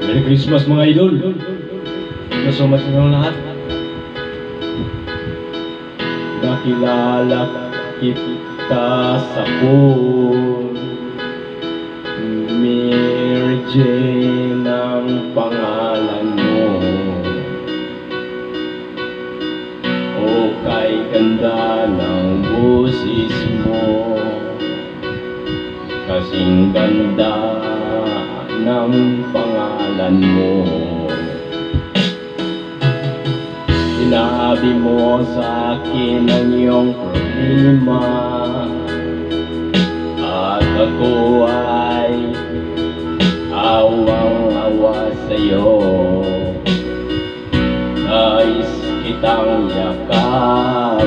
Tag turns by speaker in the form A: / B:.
A: Merry Christmas mga idol. Thank you so much ng lahat. Nakilala kita sa phone, Mary Jane ang pangalan mo. O kay ganda ng boses mo, kasing ganda ng pangalan mo. Sinabi mo sa akin ang iyong problema, at ako ay awang-awa sa'yo. Nais kitang yakap